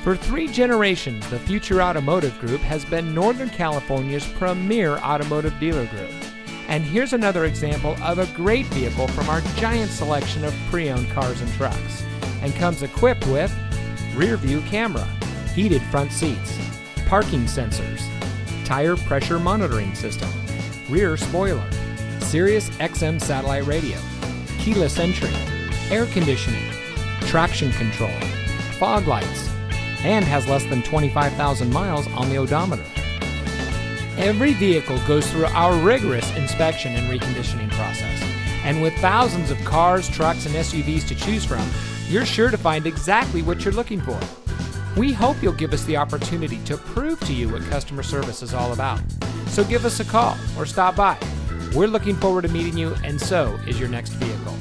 For 3 generations, the Future Automotive Group has been Northern California's premier automotive dealer group. And here's another example of a great vehicle from our giant selection of pre-owned cars and trucks. And comes equipped with rear view camera, heated front seats, parking sensors, tire pressure monitoring system, rear spoiler, Sirius XM satellite radio, keyless entry, air conditioning, traction control, fog lights, and has less than 25,000 miles on the odometer. Every vehicle goes through our rigorous inspection and reconditioning process. And with thousands of cars, trucks, and SUVs to choose from, you're sure to find exactly what you're looking for. We hope you'll give us the opportunity to prove to you what customer service is all about. So give us a call or stop by. We're looking forward to meeting you, and so is your next vehicle.